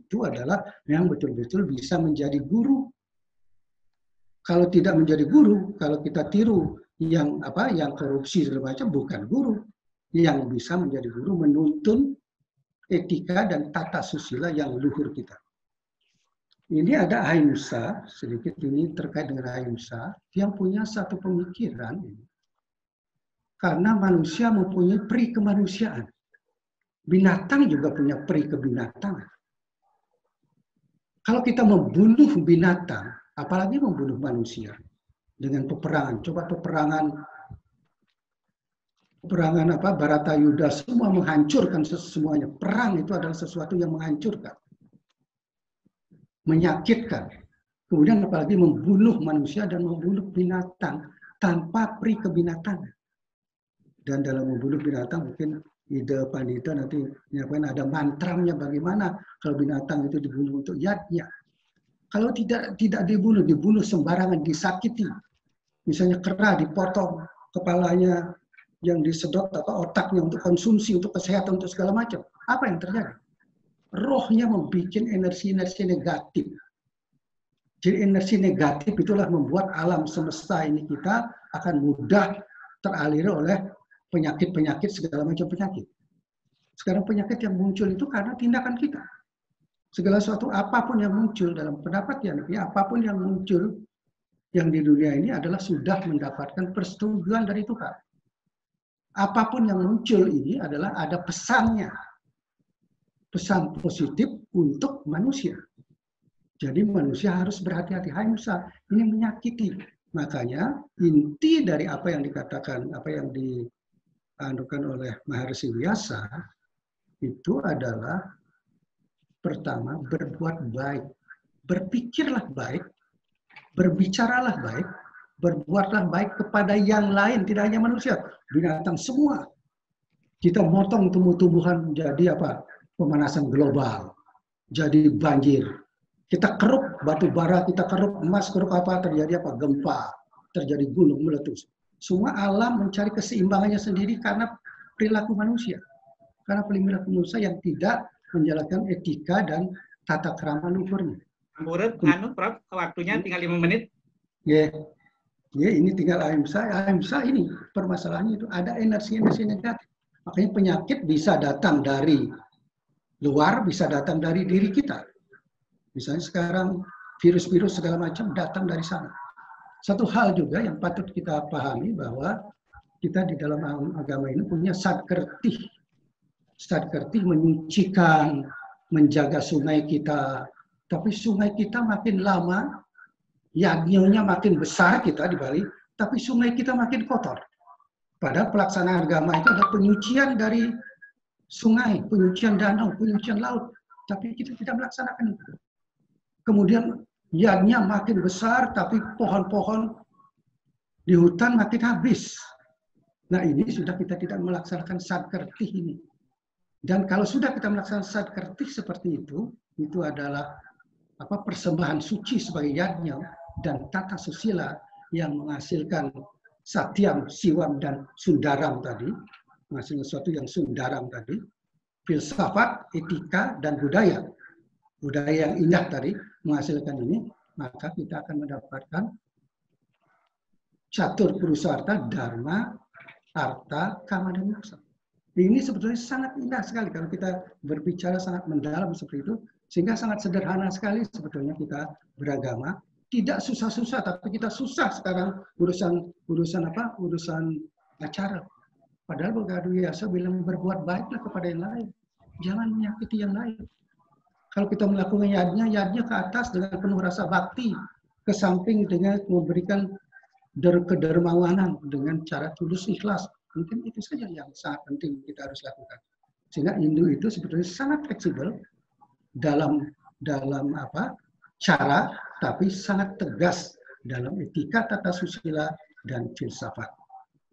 Itu adalah yang betul-betul bisa menjadi guru. Kalau tidak menjadi guru, kalau kita tiru yang korupsi segala macam, bukan guru. Yang bisa menjadi guru menuntun etika dan tata susila yang luhur kita. Ini ada ahimsa, sedikit ini terkait dengan ahimsa, yang punya satu pemikiran. Karena manusia mempunyai peri kemanusiaan. Binatang juga punya peri kebinatangan. Kalau kita membunuh binatang, apalagi membunuh manusia dengan peperangan. Coba peperangan Baratayuda, semua menghancurkan semuanya. Perang itu adalah sesuatu yang menghancurkan, menyakitkan. Kemudian apalagi membunuh manusia dan membunuh binatang tanpa peri kebinatangan. Dan dalam membunuh binatang mungkin ide Pandita nanti menyampaikan ada mantranya bagaimana kalau binatang itu dibunuh untuk yadnya. Kalau tidak dibunuh sembarangan, disakiti. Misalnya kera dipotong kepalanya, yang disedot atau otaknya untuk konsumsi, untuk kesehatan, untuk segala macam. Apa yang terjadi? Rohnya membuat energi-energi negatif. Jadi energi negatif itulah membuat alam semesta ini kita akan mudah teraliri oleh penyakit-penyakit, segala macam penyakit. Sekarang penyakit yang muncul itu karena tindakan kita. Segala sesuatu apapun yang muncul dalam pendapat yang apapun yang muncul yang di dunia ini adalah sudah mendapatkan persetujuan dari Tuhan. Apapun yang muncul ini adalah ada pesannya. Pesan positif untuk manusia. Jadi manusia harus berhati-hati. Ahimsa ini menyakiti. Makanya inti dari apa yang dikatakan, apa yang dianukan oleh Maharshi Vyasa itu adalah pertama berbuat baik. Berpikirlah baik, berbicaralah baik, berbuatlah baik kepada yang lain, tidak hanya manusia, binatang semua. Kita motong tumbuh-tumbuhan jadi pemanasan global, jadi banjir. Kita keruk batu bara, kita keruk emas, keruk terjadi gempa, terjadi gunung meletus. Semua alam mencari keseimbangannya sendiri karena perilaku manusia. Karena perilaku manusia yang tidak menjalankan etika dan tata krama luhurnya. Murid, Prof, waktunya tinggal 5 menit. Ya, ini tinggal ahimsa. Ahimsa ini permasalahannya itu ada energi-energi negatif. Makanya penyakit bisa datang dari luar, bisa datang dari diri kita. Misalnya sekarang virus-virus segala macam datang dari sana. Satu hal juga yang patut kita pahami bahwa kita di dalam agama ini punya sadkertih. Sadkertih menyucikan, menjaga sungai kita. Tapi sungai kita makin lama, yagnyonya makin besar kita di Bali, tapi sungai kita makin kotor. Padahal pelaksanaan agama itu ada penyucian dari sungai, penyucian danau, penyucian laut. Tapi kita tidak melaksanakan itu. Kemudian yagnya makin besar, tapi pohon-pohon di hutan makin habis. Nah ini sudah kita tidak melaksanakan sadkertih ini. Dan kalau sudah kita melaksanakan sadkertih seperti itu adalah persembahan suci sebagai yajna dan tata susila yang menghasilkan satyam, siwam, dan sundaram tadi, menghasilkan sesuatu yang sundaram tadi, filsafat, etika, dan budaya. Budaya yang indah tadi menghasilkan ini, maka kita akan mendapatkan catur purusarta, dharma, arta, kama, dan moksa. Ini sebetulnya sangat indah sekali kalau kita berbicara sangat mendalam seperti itu, sehingga sangat sederhana sekali sebetulnya kita beragama. Tidak susah-susah, tapi kita susah sekarang urusan acara. Padahal Bhagavad Gita bilang berbuat baiklah kepada yang lain, jangan menyakiti yang lain. Kalau kita melakukan yadnya ke atas dengan penuh rasa bakti, ke samping dengan memberikan kedermawanan dengan cara tulus ikhlas. Mungkin itu saja yang sangat penting kita harus lakukan. Sehingga Hindu itu sebetulnya sangat fleksibel dalam cara, tapi sangat tegas dalam etika, tata susila, dan filsafat.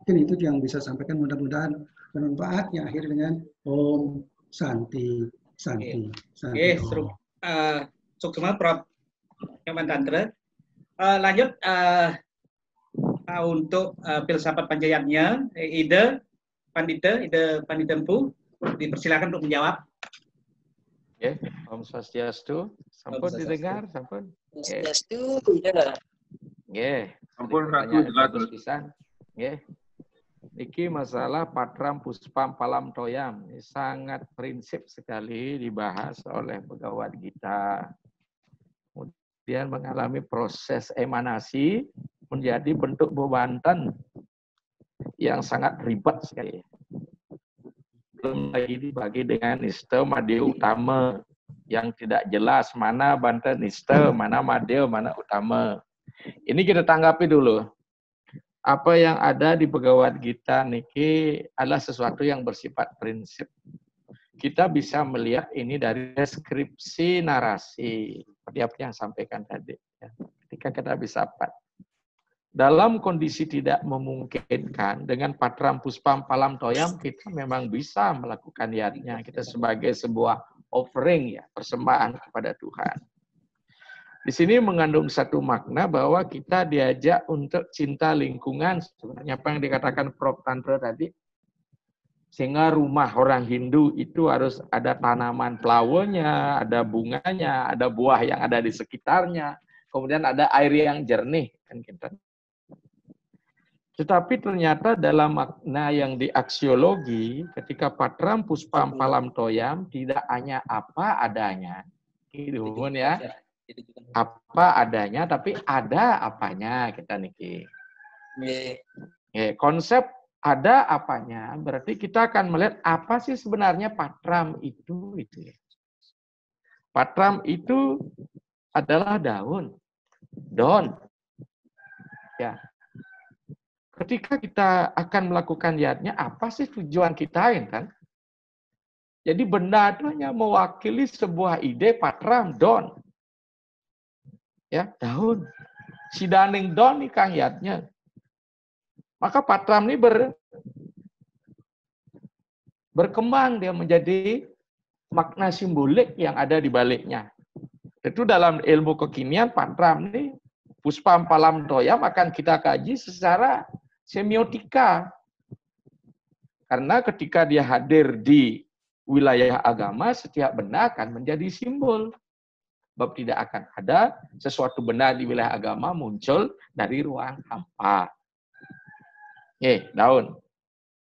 Mungkin itu yang bisa sampaikan, mudah-mudahan bermanfaat. Yang akhir dengan Om Santi. Seru. Sukma Prof. Nyoman Tantra. Lanjut untuk filsafat Panjayatnya, ide Pandita Empu, dipersilakan untuk menjawab. Oke, Om Swastiastu. Sampun didengar, sampun. Swastiastu, ya. Nggih. Sampun Ratu Bagus pisan. Nggih. Niki masalah Patram Puspam Palam Toyam. Ini sangat prinsip sekali dibahas oleh pegawai kita. Kemudian mengalami proses emanasi menjadi bentuk bebantan yang sangat ribet sekali. Belum lagi dibagi dengan nista madya utama yang tidak jelas mana bantan nista, mana madya, mana utama. Ini kita tanggapi dulu. Apa yang ada di pegawai kita niki adalah sesuatu yang bersifat prinsip. Kita bisa melihat ini dari deskripsi narasi seperti apa yang sampaikan tadi. Ketika kita bisa dalam kondisi tidak memungkinkan dengan Patram Puspam Palam Toyam, kita memang bisa melakukan niatnya. Kita sebagai sebuah offering, ya, persembahan kepada Tuhan. Di sini mengandung satu makna bahwa kita diajak untuk cinta lingkungan, sebenarnya apa yang dikatakan Prof. Tantra tadi. Sehingga rumah orang Hindu itu harus ada tanaman flowernya, ada bunganya, ada buah yang ada di sekitarnya, kemudian ada air yang jernih, kan kita. Tetapi ternyata dalam makna yang di aksiologi, ketika Patram Puspam Palam Toyam tidak hanya apa adanya, gitu ya, apa adanya, tapi ada apanya kita niki. Konsep ada apanya, berarti kita akan melihat apa sih sebenarnya Patram itu. Patram itu adalah daun. Ya. Ketika kita akan melakukan niatnya, apa sih tujuan kita, kan? Jadi benda itu hanya mewakili sebuah ide Patram, don. Ya, daun. Si daning don ini kang niatnya. Maka Patram ini berkembang, dia menjadi makna simbolik yang ada di baliknya. Itu dalam ilmu kekinian Patram ini, Puspam Palam Toyam akan kita kaji secara semiotika. Karena ketika dia hadir di wilayah agama, setiap benda akan menjadi simbol. Sebab tidak akan ada sesuatu benda di wilayah agama muncul dari ruang hampa. Daun.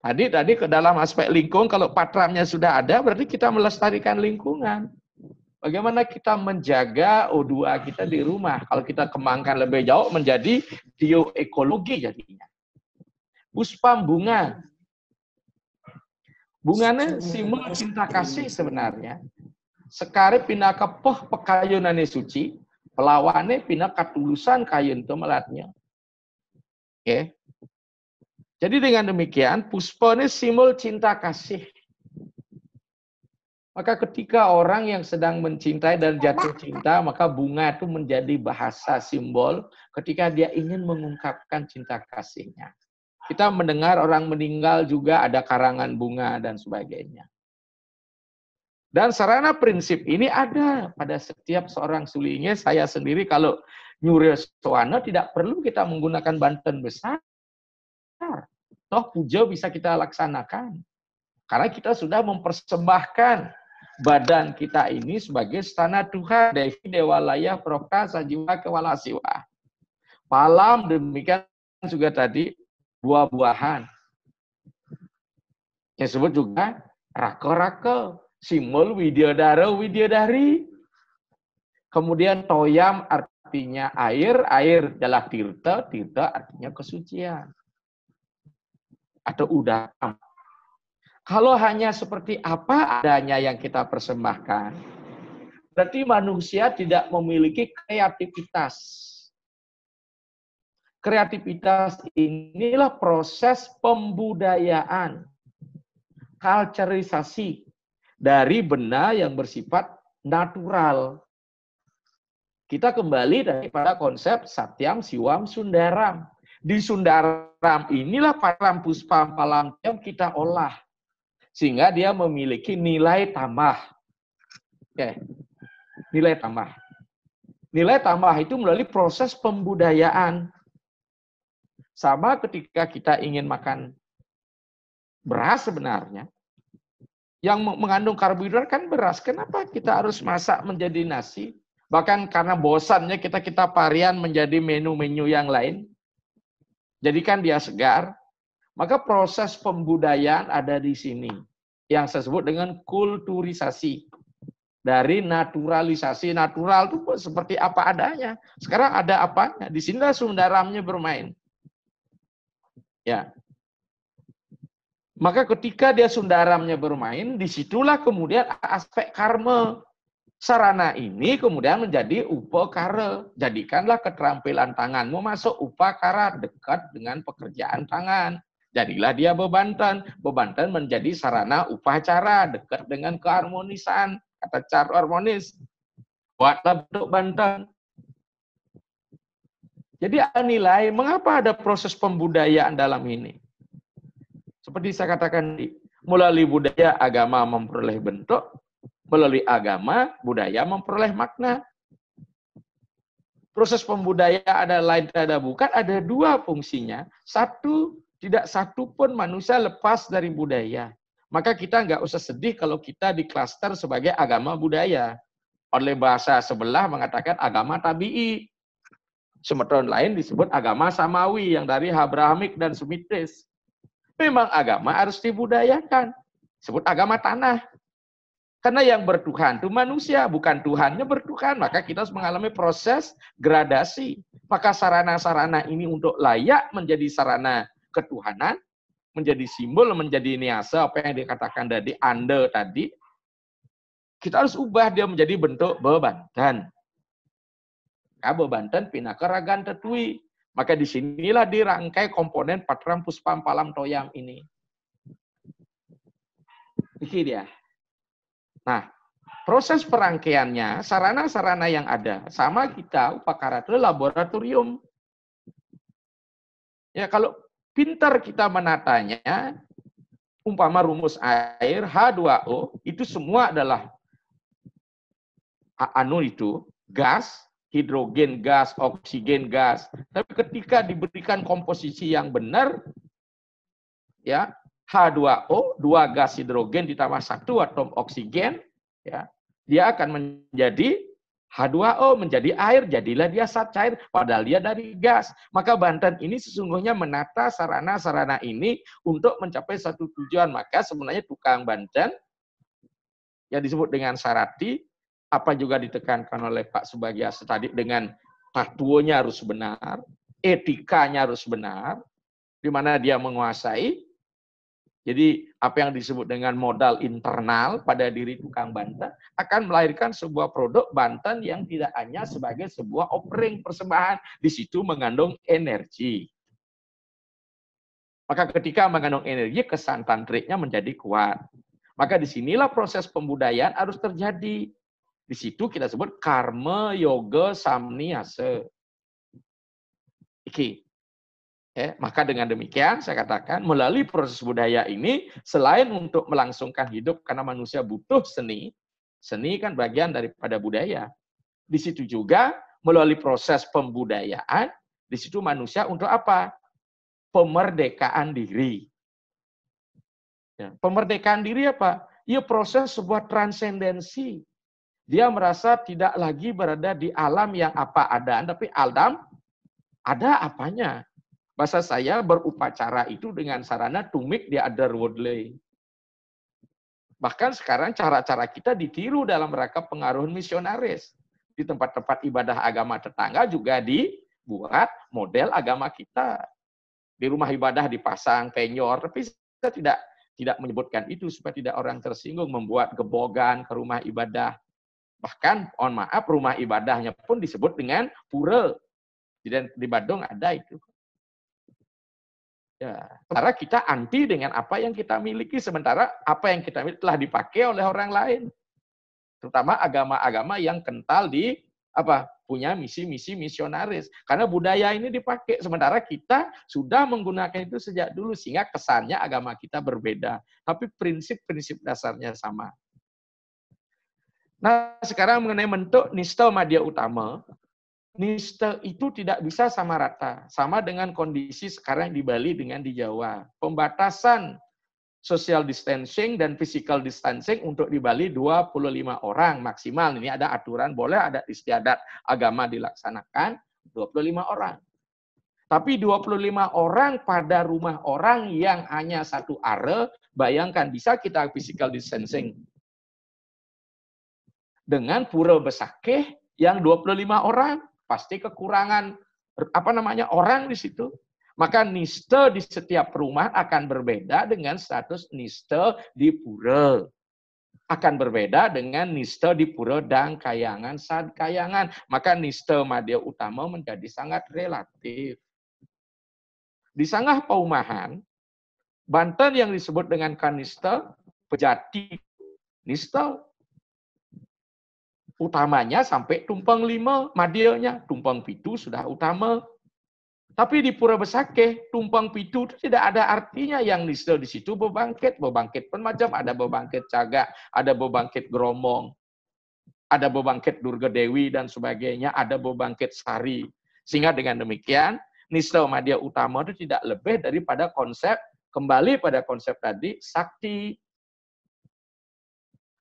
Tadi ke dalam aspek lingkungan, kalau patramnya sudah ada, berarti kita melestarikan lingkungan. Bagaimana kita menjaga O2 kita di rumah? Kalau kita kembangkan lebih jauh menjadi bioekologi jadinya. Puspam bunga. Bunganya simbol cinta kasih sebenarnya. Sekare pina kepoh pekayunane suci, pelawane pina katulusan kayun itu melatnya. Jadi dengan demikian, puspa ini simbol cinta kasih. Maka ketika orang yang sedang mencintai dan jatuh cinta, maka bunga itu menjadi bahasa simbol ketika dia ingin mengungkapkan cinta kasihnya. Kita mendengar orang meninggal juga ada karangan bunga dan sebagainya. Dan sarana prinsip ini ada pada setiap seorang sulinge. Saya sendiri kalau nyuris soana tidak perlu kita menggunakan banten besar. Toh puja bisa kita laksanakan. Karena kita sudah mempersembahkan badan kita ini sebagai stana Tuhan. Devi Dewalaya Proka Sajiwa Kewalasiwa. Palam demikian juga tadi buah-buahan. Yang disebut juga raka-raka. Simbol Widyodara-Widyodari. Kemudian toyam artinya air adalah tirta artinya kesucian. Atau udara. Kalau hanya seperti apa adanya yang kita persembahkan, berarti manusia tidak memiliki kreativitas. Kreativitas inilah proses pembudayaan, kulturisasi dari benda yang bersifat natural. Kita kembali daripada konsep Satyam Siwam Sundaram. Di Sundaram inilah Patram Puspam Palam yang kita olah. sehingga dia memiliki nilai tambah. Oke. Nilai tambah. Nilai tambah itu melalui proses pembudayaan. Sama ketika kita ingin makan beras sebenarnya, yang mengandung karbohidrat kan beras. Kenapa kita harus masak menjadi nasi? Bahkan karena bosannya kita varian menjadi menu-menu yang lain. Jadikan dia segar. Maka proses pembudayaan ada di sini. Yang saya sebut dengan kulturisasi. Dari naturalisasi. Natural itu seperti apa adanya. Sekarang ada apanya. Di sinilah Sundaramnya bermain. Ya. Maka ketika dia Sundaramnya bermain, disitulah kemudian aspek karma. Sarana ini kemudian menjadi upakara. Jadikanlah keterampilan tanganmu masuk upakara, dekat dengan pekerjaan tangan. Jadilah dia bebanten. Bebanten menjadi sarana upacara, dekat dengan keharmonisan. Kata cara harmonis. Buatlah bentuk banten. Jadi ada nilai, mengapa ada proses pembudayaan dalam ini? Seperti saya katakan, melalui budaya agama memperoleh bentuk, melalui agama budaya memperoleh makna. Proses pembudayaan ada lain ada bukan, ada dua fungsinya. Satu, tidak satu pun manusia lepas dari budaya. Maka kita nggak usah sedih kalau kita diklaster sebagai agama budaya. Oleh bahasa sebelah mengatakan agama tabi'i. Semeton lain disebut agama samawi yang dari Abrahamik dan Sumitris. Memang agama harus dibudayakan. Disebut agama tanah. Karena yang bertuhan itu manusia, bukan Tuhannya bertuhan. Maka kita harus mengalami proses gradasi. Maka sarana-sarana ini untuk layak menjadi sarana ketuhanan, menjadi simbol, menjadi niasa, apa yang dikatakan dari Anda tadi, kita harus ubah dia menjadi bentuk bebanten. Bebanten pinaka ragan tetui. Maka disinilah dirangkai komponen Patram Puspam Palam Toyam ini. Ini dia. Nah, proses perangkaiannya, sarana-sarana yang ada. Sama kita, upakara itu laboratorium. Ya, kalau pintar kita menatanya, umpama rumus air, H2O, itu semua adalah gas, hidrogen gas, oksigen gas. Tapi ketika diberikan komposisi yang benar, ya H2O, 2 gas hidrogen ditambah 1 atom oksigen, ya dia akan menjadi H2O, menjadi air, jadilah dia zat cair, padahal dia dari gas. Maka Banten ini sesungguhnya menata sarana-sarana ini untuk mencapai satu tujuan. Maka sebenarnya tukang Banten, yang disebut dengan Sarati, apa juga ditekankan oleh Pak Subagyasa tadi dengan tatuonya harus benar, etikanya harus benar, di mana dia menguasai. Jadi apa yang disebut dengan modal internal pada diri tukang Banten akan melahirkan sebuah produk Banten yang tidak hanya sebagai sebuah offering persembahan, di situ mengandung energi. Maka ketika mengandung energi, kesan tantriknya menjadi kuat. Maka disinilah proses pembudayaan harus terjadi. Di situ kita sebut karma yoga samniasa. Maka dengan demikian saya katakan melalui proses budaya ini selain untuk melangsungkan hidup karena manusia butuh seni, seni kan bagian daripada budaya. Di situ juga melalui proses pembudayaan, di situ manusia untuk apa? Pemerdekaan diri. Ya, pemerdekaan diri apa? Ya proses sebuah transendensi. Dia merasa tidak lagi berada di alam yang apa adaan, tapi alam ada apanya. Bahasa saya berupacara itu dengan sarana tumik di otherworldly. Bahkan sekarang cara-cara kita ditiru dalam rangka pengaruh misionaris. Di tempat-tempat ibadah agama tetangga juga dibuat model agama kita. Di rumah ibadah dipasang penyor, tapi saya tidak menyebutkan itu supaya tidak orang tersinggung membuat gebogan ke rumah ibadah. Bahkan, mohon maaf, rumah ibadahnya pun disebut dengan pura. Di Bandung ada itu. Ya, sementara kita anti dengan apa yang kita miliki, sementara apa yang kita miliki telah dipakai oleh orang lain. Terutama agama-agama yang kental di punya misi-misi misionaris. Karena budaya ini dipakai, sementara kita sudah menggunakan itu sejak dulu, sehingga kesannya agama kita berbeda. Tapi prinsip-prinsip dasarnya sama. Nah, sekarang mengenai bentuk nista madya utama. Nista itu tidak bisa sama rata. Sama dengan kondisi sekarang di Bali dengan di Jawa. Pembatasan social distancing dan physical distancing untuk di Bali 25 orang maksimal. Ini ada aturan, boleh ada istiadat agama dilaksanakan 25 orang. Tapi 25 orang pada rumah orang yang hanya satu area, bayangkan bisa kita physical distancing. Dengan pura besakeh yang 25 orang, pasti kekurangan orang di situ. Maka nista di setiap rumah akan berbeda dengan status nista di pura. Akan berbeda dengan nista di pura dan kayangan sad kayangan. Maka nista madya utama menjadi sangat relatif. Di Sangah Paumahan, Banten yang disebut dengan kanista, Pejati nista utamanya sampai tumpang 5 madyanya, tumpang 7 sudah utama. Tapi di Pura Besakeh, tumpang 7 itu tidak ada artinya. Yang nista di situ bebangkit pun macam, ada bebangkit Cagak, ada bebangkit Gromong, ada bebangkit Durga Dewi dan sebagainya, ada bebangkit Sari. Sehingga dengan demikian, nista madya utama itu tidak lebih daripada konsep, kembali pada konsep tadi, sakti,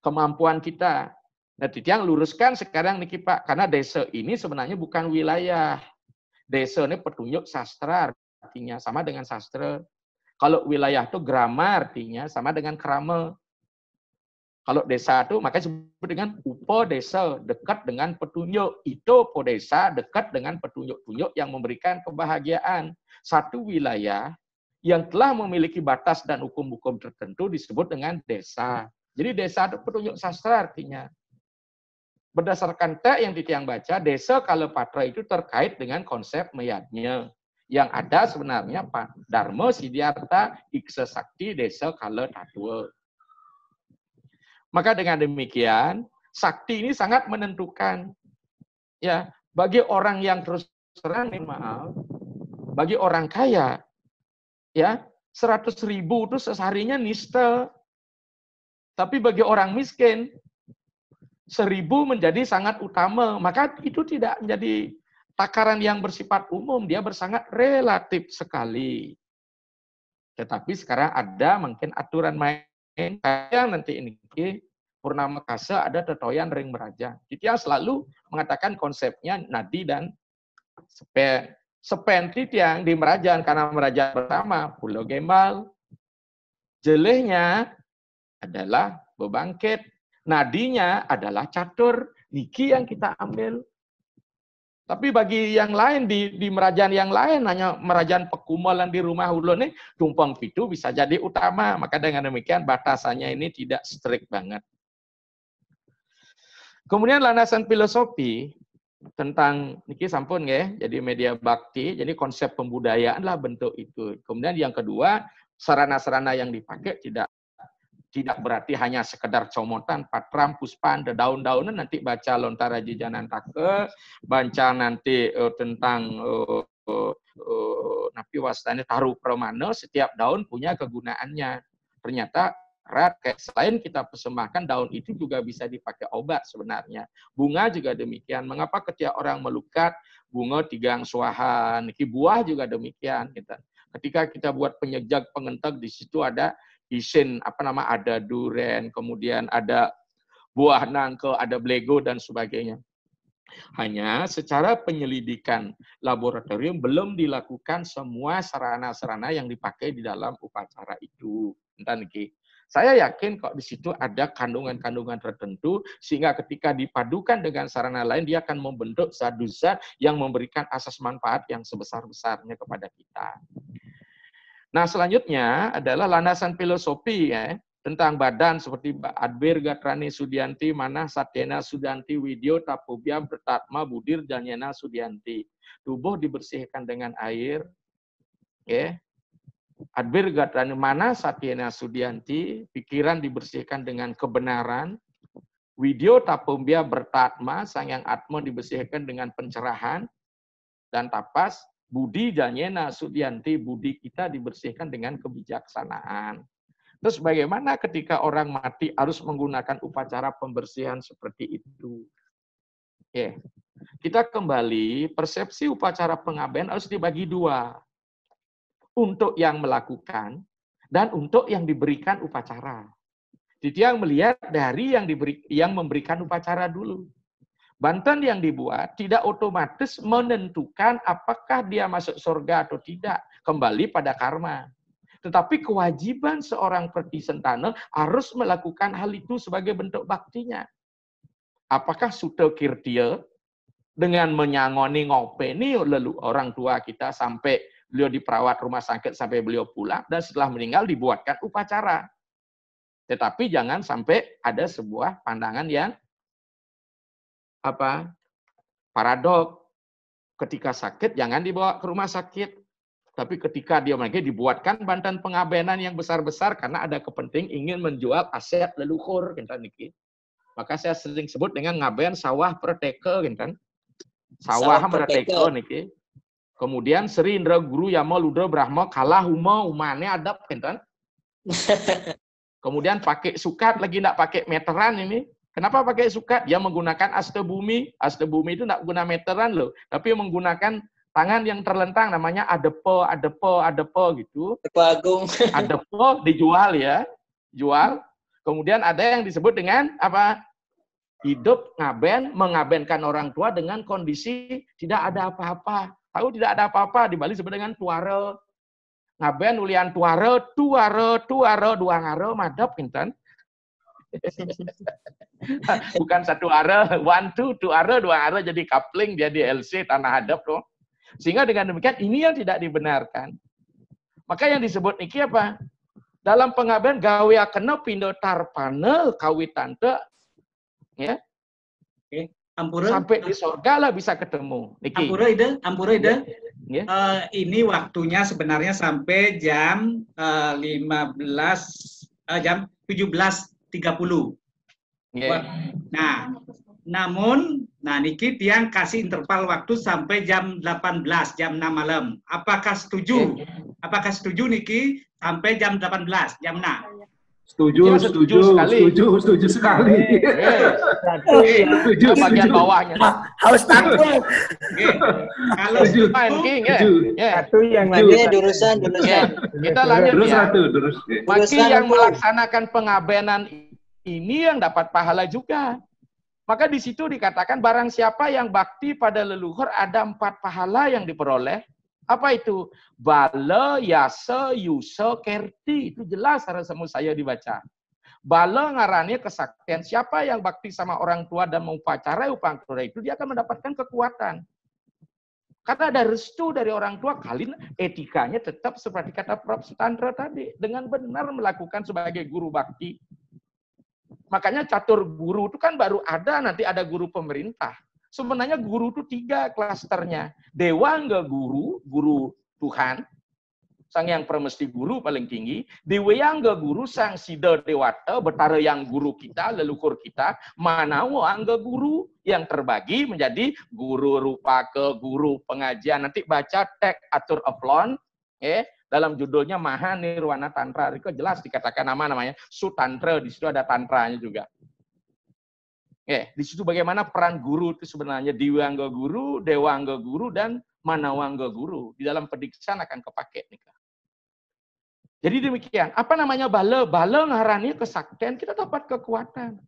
kemampuan kita. Nah, Titiang luruskan sekarang nih Pak, karena desa ini sebenarnya bukan wilayah. Desa ini petunjuk sastra, artinya sama dengan sastra. Kalau wilayah itu grama, artinya sama dengan krama. Kalau desa itu makanya disebut dengan upo desa, dekat dengan petunjuk. Itu po desa, dekat dengan petunjuk-petunjuk yang memberikan kebahagiaan. Satu wilayah yang telah memiliki batas dan hukum-hukum tertentu disebut dengan desa. Jadi desa itu petunjuk sastra artinya. Berdasarkan teks yang Titiang baca, desa Kalepatra itu terkait dengan konsep meyadnya. Yang ada sebenarnya Pak Dharma Siddhartha Iksa Sakti Desa Kaletatwa. Maka dengan demikian, sakti ini sangat menentukan. Ya, bagi orang yang terus terang, maaf, bagi orang kaya, ya 100.000 itu seharinya nista. Tapi bagi orang miskin, 1000 menjadi sangat utama. Maka itu tidak menjadi takaran yang bersifat umum. Dia bersangat relatif sekali. Tetapi sekarang ada mungkin aturan main. Kayak nanti ini, Purnama Kasa ada tetoyan ring meraja. Titiang selalu mengatakan konsepnya nadi dan sepen. Sepen Titiang di Merajan, karena Merajan pertama, Pulau Gembal. Jelehnya adalah bebangkit. Nadinya adalah catur, niki yang kita ambil. Tapi bagi yang lain, di Merajan yang lain, hanya Merajan Pekumalan di rumah ulun nih, tumpang pitu bisa jadi utama. Maka dengan demikian batasannya ini tidak strict banget. Kemudian landasan filosofi tentang niki sampun ya, jadi media bakti, jadi konsep pembudayaan lah bentuk itu. Kemudian yang kedua, sarana-sarana yang dipakai tidak berarti hanya sekedar comotan, patram, puspan, daun-daunan, nanti baca Lontara Jijanan Take, baca nanti tentang Napi Wastani Taruh Pramana, setiap daun punya kegunaannya. Ternyata selain kita persembahkan, daun itu juga bisa dipakai obat sebenarnya. Bunga juga demikian. Mengapa ketika orang melukat, bunga tigang suahan, buah juga demikian. Ketika kita buat penyejak pengentek, di situ ada isin, ada duren, kemudian ada buah nangka, ada blego, dan sebagainya. Hanya secara penyelidikan laboratorium belum dilakukan semua sarana-sarana yang dipakai di dalam upacara itu. Saya yakin kok di situ ada kandungan-kandungan tertentu, sehingga ketika dipadukan dengan sarana lain, dia akan membentuk zat-zat yang memberikan asas manfaat yang sebesar-besarnya kepada kita. Nah, selanjutnya adalah landasan filosofi ya, tentang badan seperti Adbir Gatrani Sudianti, Manah Satyena Sudianti, Widyo Tapubya Bertatma Budir Janyena Sudianti. Tubuh dibersihkan dengan air, ya. Adbir Gatrani Manah Satyena Sudianti, pikiran dibersihkan dengan kebenaran, Video tapumbia bertatma, sang yang atma dibersihkan dengan pencerahan, dan tapas, budi janyena sudyanti, budi kita dibersihkan dengan kebijaksanaan. Terus bagaimana ketika orang mati harus menggunakan upacara pembersihan seperti itu? Kita kembali, persepsi upacara pengabdian harus dibagi dua. Untuk yang melakukan dan untuk yang diberikan upacara. Jadi yang melihat dari yang memberikan upacara dulu. Banten yang dibuat tidak otomatis menentukan apakah dia masuk surga atau tidak. Kembali pada karma. Tetapi kewajiban seorang Pratisentana harus melakukan hal itu sebagai bentuk baktinya. Apakah Sutta Kirtia dengan menyangoni ngopeni lalu orang tua kita sampai beliau diperawat rumah sakit sampai beliau pulang, dan setelah meninggal dibuatkan upacara. Tetapi jangan sampai ada sebuah pandangan yang paradok. Ketika sakit jangan dibawa ke rumah sakit. Tapi ketika dia lagi dibuatkan bantan pengabenan yang besar-besar karena ada kepentingan ingin menjual aset leluhur, maka saya sering sebut dengan ngaben sawah merdeka, sawah merdeka niki. Kemudian Sri Indra Guru Yama Ludra Brahma kalah umane adab, Kemudian pakai sukat lagi, tidak pakai meteran ini. Kenapa pakai sukat? Dia menggunakan asta bumi. Asta bumi itu tidak guna meteran loh, tapi menggunakan tangan yang terlentang, namanya adepo gitu. Adepo agung. Adepo dijual ya, jual. Kemudian ada yang disebut dengan apa? Hidup ngaben, mengabenkan orang tua dengan kondisi tidak ada apa-apa. Tahu tidak ada apa-apa, di Bali disebut dengan tuare. Ngaben ulian tuare, dua ngare, madep, kinten. Bukan satu are, one, two are, dua are, jadi coupling, dia di LC, tanah hadap loh. Sehingga dengan demikian, ini yang tidak dibenarkan. Maka yang disebut niki apa? Dalam pengaben, gawe kena pindo tarpane, kawitante, ya. Ampura, sampai di surga lah bisa ketemu. Niki. Ampura ide. Ya. Ini waktunya sebenarnya sampai jam 17.30. Yeah. Nah, namun, niki tiang kasih interval waktu sampai jam 18, jam 6 malam. Apakah setuju? Yeah. Apakah setuju niki sampai jam 18, jam 6? Setuju sekali. Setuju bagian bawahnya. Harus takut. Kalau satu yang lainnya durusan. Kita lanjut ya. Maki yang melaksanakan pengabenan ini yang dapat pahala juga. Maka di situ dikatakan barang siapa yang bakti pada leluhur ada 4 pahala yang diperoleh. Apa itu? Bala, yasa, yusa, kerti. Itu jelas harus saya dibaca. Bala ngarannya kesaktian. Siapa yang bakti sama orang tua dan mengupacarai upacara itu, dia akan mendapatkan kekuatan. Karena ada restu dari orang tua, kalian etikanya tetap seperti kata Prof. Sutandra tadi. Dengan benar melakukan sebagai guru bakti. Makanya catur guru itu kan baru ada, nanti ada guru pemerintah. Sebenarnya guru itu 3 klasternya. Dewangga guru, guru Tuhan, sang yang permesti guru paling tinggi. Dewangga guru, sang sida dewata, betara yang guru kita, leluhur kita. Manawa angga guru yang terbagi menjadi guru rupa ke guru pengajian. Nanti baca teks atur aflon, dalam judulnya Maha Nirwana Tantra. Itu jelas dikatakan namanya Sutantra, di situ ada tantranya juga. Di situ bagaimana peran guru itu sebenarnya Diwangga guru, Dewangga guru, dan Manawangga guru. Di dalam pediksaan akan kepake. Jadi demikian. Apa namanya bala? Bala ngarannya kesaktian, kita dapat kekuatan.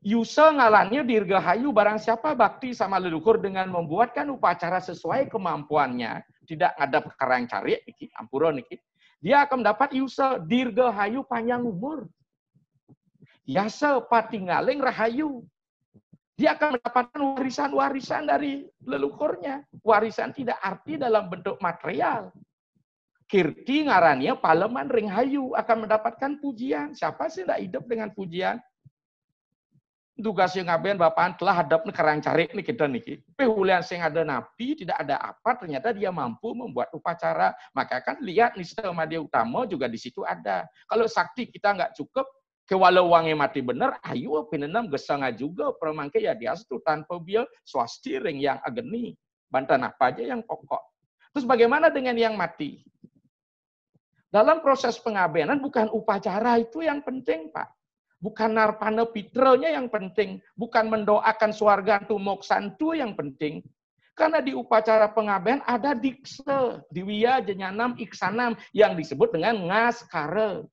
Yusa ngalannya dirgahayu, barang siapa bakti sama leluhur dengan membuatkan upacara sesuai kemampuannya, tidak ngadap karang cari, ampura niki, dia akan mendapat yusa dirgahayu panjang umur. Yasa patinggaling rahayu. Dia akan mendapatkan warisan-warisan dari leluhurnya. Warisan tidak arti dalam bentuk material. Kirti ngarannya paleman ring hayu akan mendapatkan pujian. Siapa sih tidak hidup dengan pujian? Tugas yang ngaben bapaan telah hadap kerang cari nih kita niki. Pehulian sing ada nabi tidak ada apa, ternyata dia mampu membuat upacara. Maka kan lihat nista Madya Utama juga di situ ada. Kalau sakti kita nggak cukup, Kewalau wangi mati bener, ayo pinenam gesanga juga permangke ya dia itu tanpa biar swastiring yang ageni. Bantan apa aja yang pokok. Terus bagaimana dengan yang mati? Dalam proses pengabenan bukan upacara itu yang penting, Pak. Bukan narpana pitranya yang penting. Bukan mendoakan swarga tu moksan tu yang penting. Karena di upacara pengabenan ada dikse, diwiya, jenyanam, iksanam yang disebut dengan ngaskara.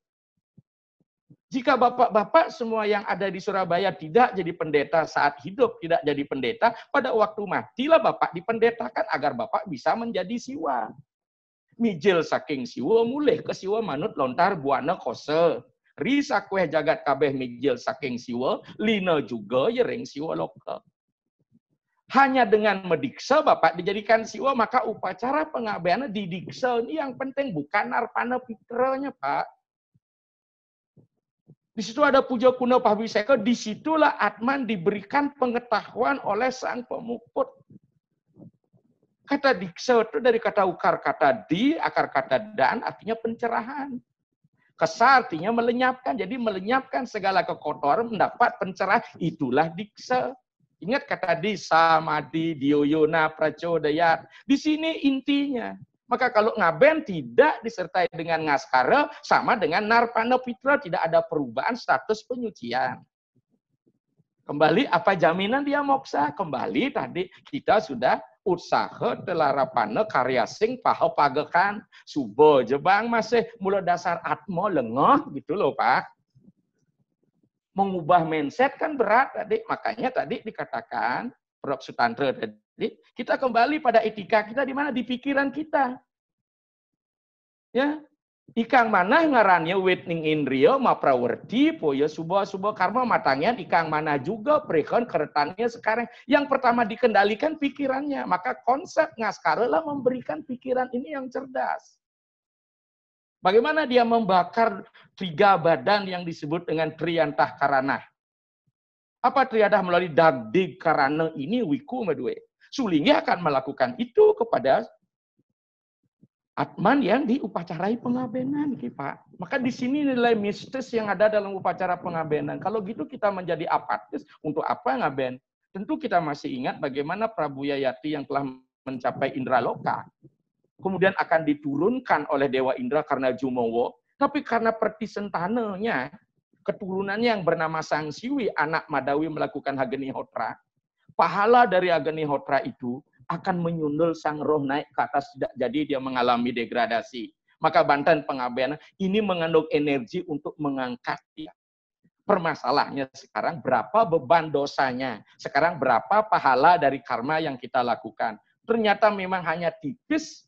Jika bapak-bapak semua yang ada di Surabaya tidak jadi pendeta saat hidup, tidak jadi pendeta, pada waktu matilah bapak dipendetakan agar bapak bisa menjadi siwa. Mijil saking siwa mulih ke siwa manut lontar buana kose. Risa kueh jagat kabeh mijil saking siwa, lina juga yering siwa loka. Hanya dengan mediksa bapak dijadikan siwa, maka upacara pengabeana didiksa ini yang penting, bukan narpana pitranya, Pak. Di situ ada puja kuna pahwiseka, disitulah Atman diberikan pengetahuan oleh sang pemukut. Kata diksa itu dari kata ukar kata di, akar kata dan, artinya pencerahan. Kesa artinya melenyapkan, jadi melenyapkan segala kekotoran, mendapat pencerahan, itulah diksa. Ingat kata di, samadi, dioyona, pracodayat. Di sini intinya. Maka kalau ngaben tidak disertai dengan ngaskara, sama dengan narpana pitra, tidak ada perubahan status penyucian. Kembali, apa jaminan dia moksa? Kembali tadi kita sudah usaha telarapana karya sing paha pagekan. Subo jebang masih mula dasar atmo lengoh, gitu loh Pak. Mengubah mindset kan berat tadi, makanya tadi dikatakan, Prof. Sutantra tadi, kita kembali pada etika kita di mana? Di pikiran kita. Ya, ikang mana ngarannya wetning indrio maprawerti poya subuh karma matangnya ikang mana juga prekon keretannya sekarang. Yang pertama dikendalikan pikirannya, maka konsep ngaskara lah memberikan pikiran ini yang cerdas. Bagaimana dia membakar tiga badan yang disebut dengan triyantah karana? Apa triadah melalui dagdig karana ini wiku medue? Sulingnya akan melakukan itu kepada Atman yang diupacarai pengabenan, Pak. Maka di sini nilai mistis yang ada dalam upacara pengabenan. Kalau gitu kita menjadi apatis, untuk apa ngaben? Tentu kita masih ingat bagaimana Prabu Yayati yang telah mencapai Indraloka. Kemudian akan diturunkan oleh Dewa Indra karena Jumowo. Tapi karena pertisentananya, keturunannya yang bernama Sang Siwi, anak Madawi melakukan Agni Hotra. Pahala dari Agni Hotra itu akan menyundul sang roh naik ke atas, tidak jadi dia mengalami degradasi. Maka Banten pengabean ini mengandung energi untuk mengangkat dia. Permasalahannya sekarang berapa beban dosanya, sekarang berapa pahala dari karma yang kita lakukan. Ternyata memang hanya tipis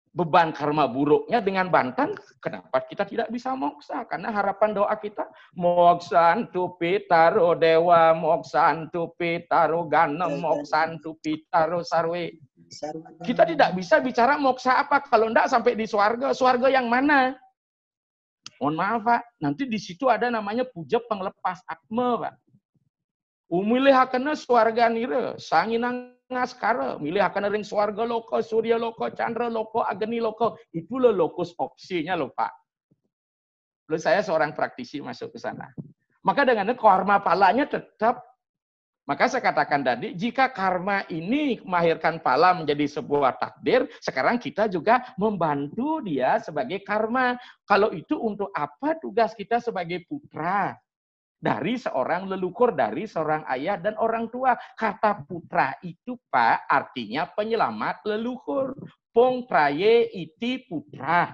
beban karma buruknya dengan Banten, kenapa kita tidak bisa moksa? Karena harapan doa kita, moksantu pitaro dewa, moksantu pitaro ganem, moksantu pitaro sarwe. Kita tidak bisa bicara moksa apa kalau enggak sampai di swarga. Swarga yang mana? Mohon maaf Pak, nanti di situ ada namanya puja penglepas atma Pak. Umilih hakana swarga nira, sanginang ngaskara, milih akan ring swarga loko, surya loko, chandra loko, agni loko. Itulah lokus opsinya loh Pak. Lalu saya seorang praktisi masuk ke sana. Maka dengan karma palanya tetap. Maka saya katakan tadi, jika karma ini melahirkan pala menjadi sebuah takdir, sekarang kita juga membantu dia sebagai karma. Kalau itu untuk apa tugas kita sebagai putra? Dari seorang leluhur, dari seorang ayah dan orang tua. Kata putra itu Pak, artinya penyelamat leluhur. Pong praye iti putra.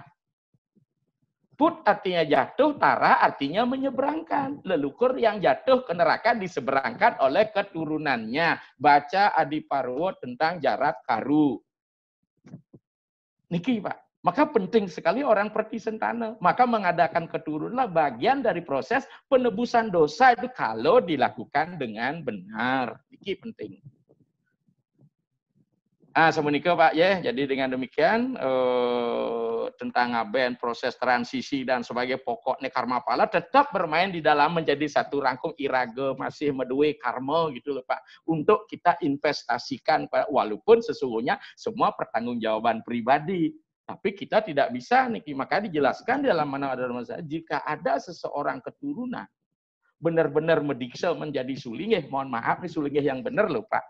Put artinya jatuh, tara artinya menyeberangkan. Leluhur yang jatuh ke neraka diseberangkan oleh keturunannya. Baca Adi Parwo tentang Jarat Karu. Niki Pak. Maka penting sekali orang pertisentana. Maka mengadakan keturunanlah bagian dari proses penebusan dosa itu kalau dilakukan dengan benar. Ini penting. Semenika Pak ya. Jadi dengan demikian tentang ngaben proses transisi dan sebagai pokoknya karma pala tetap bermain di dalam menjadi satu rangkum irage masih medue karma gitu loh Pak. Untuk kita investasikan walaupun sesungguhnya semua pertanggungjawaban pribadi. Tapi kita tidak bisa, Niki. Maka dijelaskan dalam mana ada masalah, jika ada seseorang keturunan benar-benar medikse menjadi sulingeh, mohon maaf nih sulingeh yang benar loh Pak.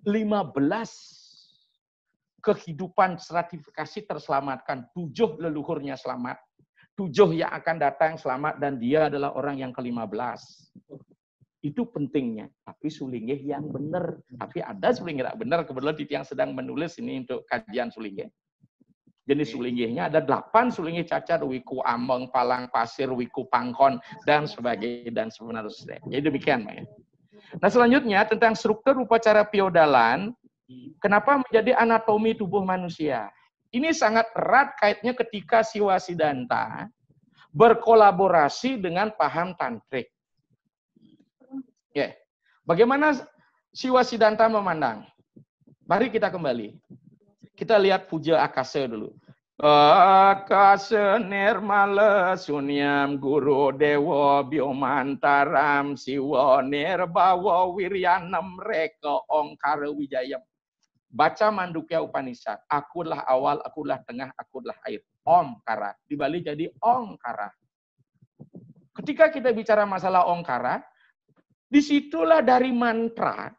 15 kehidupan stratifikasi terselamatkan, 7 leluhurnya selamat, 7 yang akan datang selamat, dan dia adalah orang yang ke-15. Itu pentingnya. Tapi sulingeh yang benar. Tapi ada sulingeh tidak benar. Kebetulan Titiang sedang menulis ini untuk kajian sulingeh. Jenis sulingehnya ada 8 sulingeh cacat, wiku ambeng, palang pasir, wiku pangkon, dan sebagainya, dan sebenarnya. Jadi demikian. Ya. Nah selanjutnya tentang struktur upacara feodalan, kenapa menjadi anatomi tubuh manusia? Ini sangat erat kaitnya ketika Siwa Siddhanta berkolaborasi dengan paham tantrik. Ya. Bagaimana Siwa Siddhanta memandang? Mari kita kembali. Kita lihat puja akasa dulu. Akasa nirmala sunyam guru dewa biomantaram siwa nirbawa wiryanam reka ongkara wijayam. Baca Mandukya Upanishad. Akulah awal, akulah tengah, akulah akhir. Omkara. Di Bali jadi ongkara. Ketika kita bicara masalah ongkara, disitulah dari mantra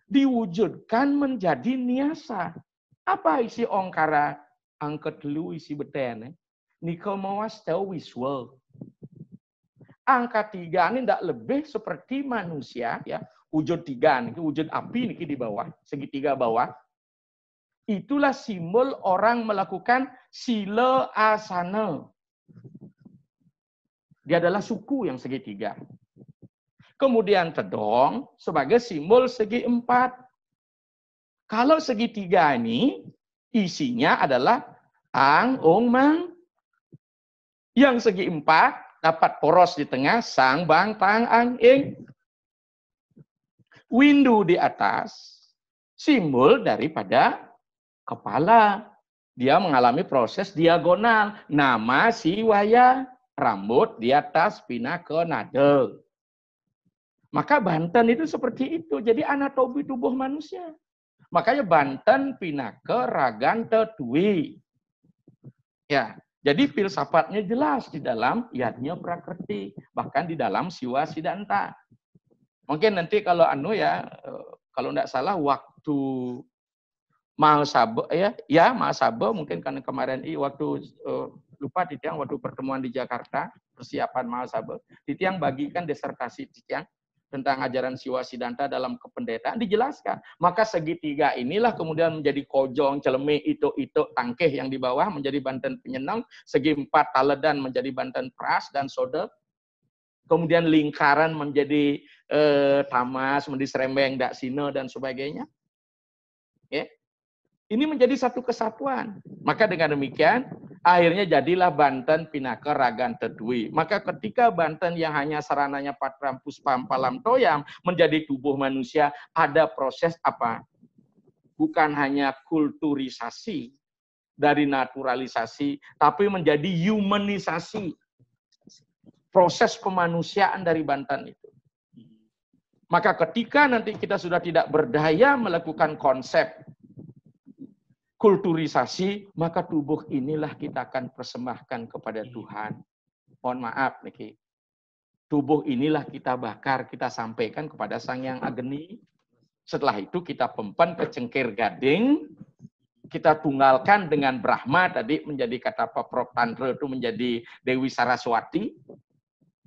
diwujudkan menjadi niasa. Apa isi ongkara? Angkat dulu isi beten. Nika mawas tahu visual. Angka 3 ini tidak lebih seperti manusia, ya. Wujud 3 ini, wujud api ini di bawah, segitiga bawah. Itulah simbol orang melakukan sila asana. Dia adalah suku yang segitiga. Kemudian tedong sebagai simbol segi 4. Kalau segitiga ini isinya adalah ang, ong, mang. Yang segi 4 dapat poros di tengah, sang, bang, tang, ang, ing. Windu di atas simbol daripada kepala. Dia mengalami proses diagonal. Nama Siwaya, rambut di atas pindah ke nada. Maka Banten itu seperti itu. Jadi anatomi tubuh manusia. Makanya Banten Pinaka Raganta Dwi. Ya, jadi filsafatnya jelas di dalam Yadnya Prakriti, bahkan di dalam Siwa Siddhanta. Mungkin nanti kalau kalau tidak salah waktu Mahasabha Mahasabha mungkin karena kemarin waktu lupa Titiang waktu pertemuan di Jakarta, persiapan Mahasabha, Titiang bagikan disertasi Titiang tentang ajaran Siwa Siddhanta dalam kependetaan dijelaskan. Maka segitiga inilah kemudian menjadi kojong, celemi, itu tangkeh yang di bawah menjadi Banten penyenang, segi 4 taledan menjadi Banten pras dan soda. Kemudian lingkaran menjadi tamas, menjadi serembeng, daksina dan sebagainya. Ya. Ini menjadi satu kesatuan. Maka dengan demikian akhirnya jadilah Banten Pinaka Raganta Dwi. Maka ketika Banten yang hanya sarananya Patram Puspam Palam Toyam menjadi tubuh manusia, ada proses apa? Bukan hanya kulturisasi dari naturalisasi, tapi menjadi humanisasi. Proses kemanusiaan dari Banten itu. Maka ketika nanti kita sudah tidak berdaya melakukan konsep kulturisasi, maka tubuh inilah kita akan persembahkan kepada Tuhan. Mohon maaf, Niki. Tubuh inilah kita bakar, kita sampaikan kepada Sang Yang Agni. Setelah itu kita pempan ke cengkir gading, kita tunggalkan dengan Brahma, tadi menjadi kata Pak Prof. Tantra itu menjadi Dewi Saraswati.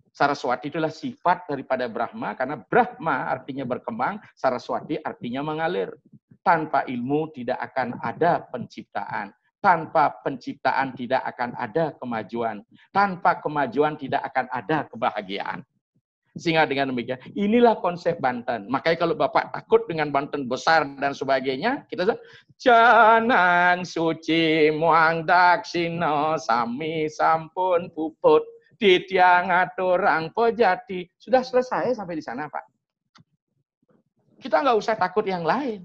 Saraswati itulah sifat daripada Brahma, karena Brahma artinya berkembang, Saraswati artinya mengalir. Tanpa ilmu tidak akan ada penciptaan. Tanpa penciptaan tidak akan ada kemajuan. Tanpa kemajuan tidak akan ada kebahagiaan. Sehingga dengan demikian, inilah konsep Banten. Makanya kalau Bapak takut dengan Banten besar dan sebagainya, kita bilang, Janang suci muang daksina sami sampun puput ditiang aturang pejati. Sudah selesai sampai di sana, Pak. Kita nggak usah takut yang lain.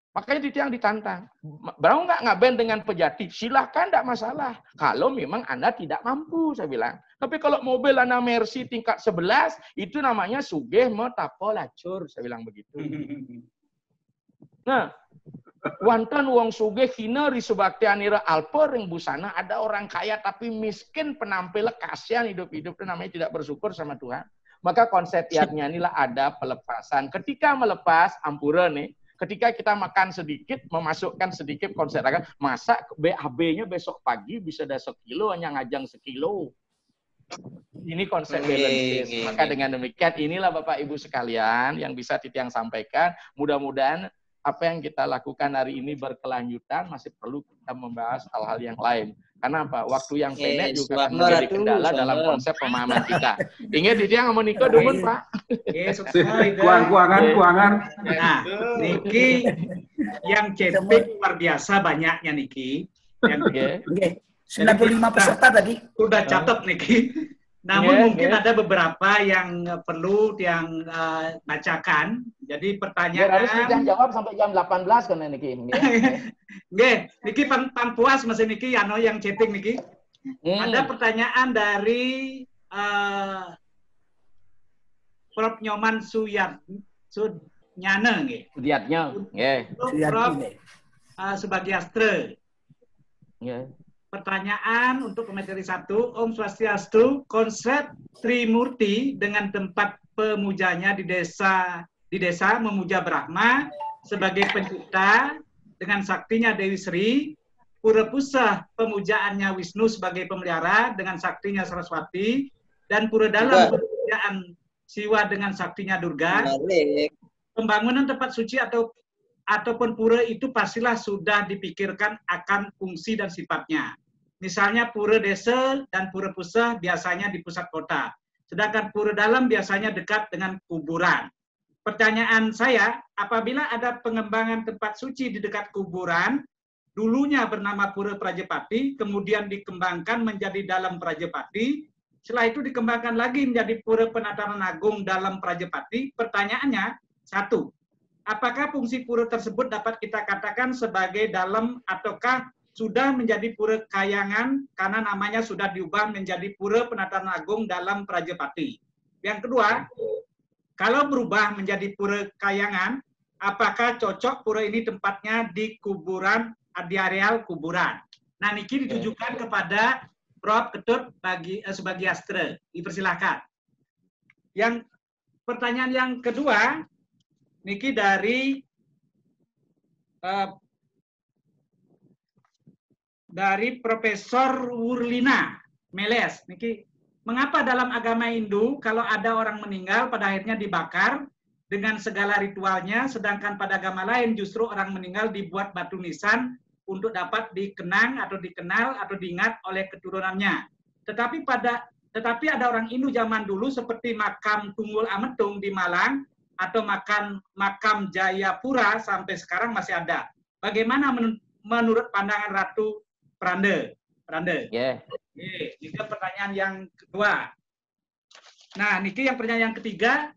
Makanya Titiang ditantang. Berau nggak ngaben dengan pejati? Silahkan, tidak masalah. Kalau memang Anda tidak mampu, saya bilang. Tapi kalau mobil Anda Mercy tingkat 11, itu namanya sugih metapo lacur, saya bilang begitu. Nah, Wanten wong sugih hina risubaktianira alper ring busana, ada orang kaya tapi miskin penampil kasihan hidup-hidup itu namanya tidak bersyukur sama Tuhan. Maka konsep yatnya inilah ada pelepasan. Ketika melepas ampura nih, ketika kita makan sedikit, memasukkan sedikit konsep akan masa BAB-nya besok pagi bisa ada sekilo hanya ngajang sekilo. Ini konsep balance. Maka dengan demikian inilah Bapak Ibu sekalian yang bisa Titiang sampaikan. Mudah-mudahan apa yang kita lakukan hari ini berkelanjutan, masih perlu kita membahas hal-hal yang lain. Karena apa? Waktu yang pendek juga akan menjadi kendala dalam konsep pemahaman kita. Ingat Titiang ngomong Niko dulu Pak. Kuangan. Nah, Niki yang cetek luar biasa banyaknya Niki. Yang 95 peserta tadi. Udah catat Niki. Namun mungkin ada beberapa yang perlu yang bacakan. Jadi pertanyaan harus kita jawab sampai jam 18 kan Niki. Nggih, niki pan puas Mas Niki ano yang chatting Niki. Ada pertanyaan dari Prof Nyoman Sunyane nggih. Sudiatnya nggih. Prof Subagiastra. Nggih. Pertanyaan untuk materi 1, Om Swastiastu, konsep Trimurti dengan tempat pemujanya di desa memuja Brahma sebagai pencipta dengan saktinya Dewi Sri, Pura Pusah pemujaannya Wisnu sebagai pemelihara dengan saktinya Saraswati, dan Pura Dalam pemujaan Siwa dengan saktinya Durga. Pembangunan tempat suci ataupun pura itu pastilah sudah dipikirkan akan fungsi dan sifatnya. Misalnya pura desa dan pura pusat biasanya di pusat kota, sedangkan pura dalam biasanya dekat dengan kuburan. Pertanyaan saya, apabila ada pengembangan tempat suci di dekat kuburan, dulunya bernama Pura Prajapati, kemudian dikembangkan menjadi Dalam Prajapati, setelah itu dikembangkan lagi menjadi Pura Penataran Agung Dalam Prajapati, pertanyaannya, 1. Apakah fungsi pura tersebut dapat kita katakan sebagai dalam ataukah sudah menjadi pura kayangan karena namanya sudah diubah menjadi Pura Penataran Agung Dalam Prajapati? Yang kedua, kalau berubah menjadi pura kayangan, apakah cocok pura ini tempatnya di kuburan, di areal kuburan? Nah, niki ditujukan kepada Prof Ketut Subagiastra. Dipersilahkan. Yang pertanyaan yang kedua, niki dari Profesor Wurlina Meles. Niki, mengapa dalam agama Hindu kalau ada orang meninggal pada akhirnya dibakar dengan segala ritualnya, sedangkan pada agama lain justru orang meninggal dibuat batu nisan untuk dapat dikenang atau dikenal atau diingat oleh keturunannya. Tetapi ada orang Hindu zaman dulu seperti makam Tunggul Ametung di Malang atau makam Jayapura sampai sekarang masih ada. Bagaimana menurut pandangan Ratu Pranda? Yeah. Ini pertanyaan yang kedua. Nah, niki yang pertanyaan yang ketiga,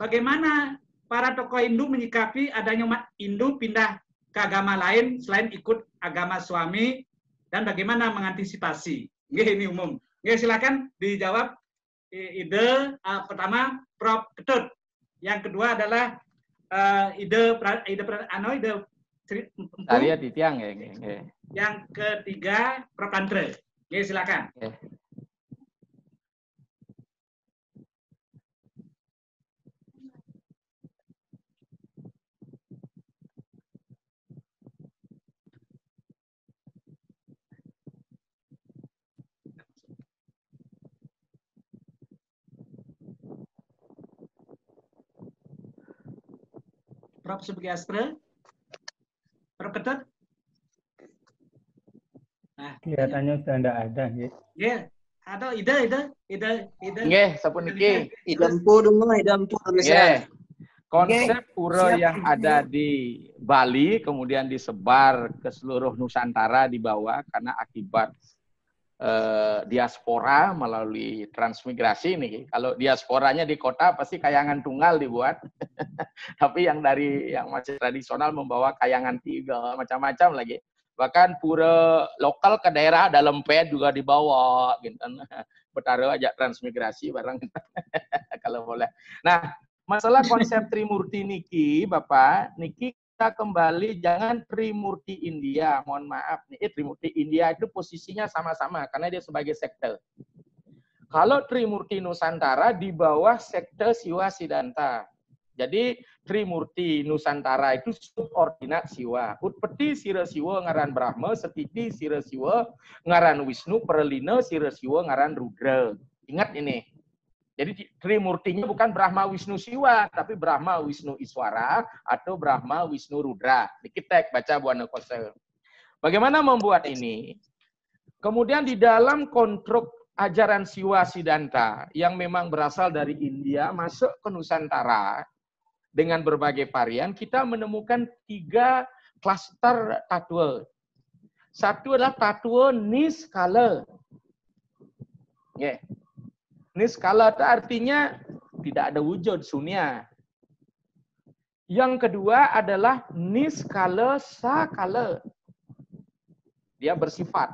bagaimana para tokoh Hindu menyikapi adanya umat Hindu pindah ke agama lain selain ikut agama suami dan bagaimana mengantisipasi? Ini umum. Silakan dijawab. Ide pertama Prof Ketut. Yang kedua adalah ide Arya Titiang ya. Yang ketiga Prof Andre. Silakan. Prof Subagiastra, Prof Ketut. Nah, kelihatannya sudah tidak ada, ya. Atau ide. Nggih, sampun niki. Idampu dulu, Nggih. Konsep pura yang ada di Bali kemudian disebar ke seluruh Nusantara di bawah karena akibat diaspora melalui transmigrasi nih. Kalau diasporanya di kota pasti kayangan tunggal dibuat. Tapi yang masih tradisional membawa kayangan tiga macam-macam lagi. Bahkan pura lokal ke daerah dalam ped juga dibawa gitu. Betara aja transmigrasi barang kalau boleh. Nah, masalah konsep Trimurti niki Bapak, niki kita kembali, jangan Trimurti India. Mohon maaf nih, Trimurti India itu posisinya sama-sama karena dia sebagai sekte. Kalau Trimurti Nusantara di bawah sekte Siwa Siddhanta. Jadi Trimurti Nusantara itu subordinat Siwa. Utpeti Sira Siwa ngaran Brahma, Setiti Sira Siwa ngaran Wisnu, Perlina Sira Siwa ngaran Rudra. Ingat ini. Jadi Trimurtinya bukan Brahma Wisnu Siwa, tapi Brahma Wisnu Iswara atau Brahma Wisnu Rudra. Dikit baca Buana Kosa. Bagaimana membuat ini? Kemudian di dalam konstruk ajaran Siwa Siddhanta yang memang berasal dari India masuk ke Nusantara dengan berbagai varian, kita menemukan 3 klaster tatwa. Satu adalah tatwa Niskala. Niskala itu artinya tidak ada wujud, sunya. Yang kedua adalah Niskala Sakala. Dia bersifat.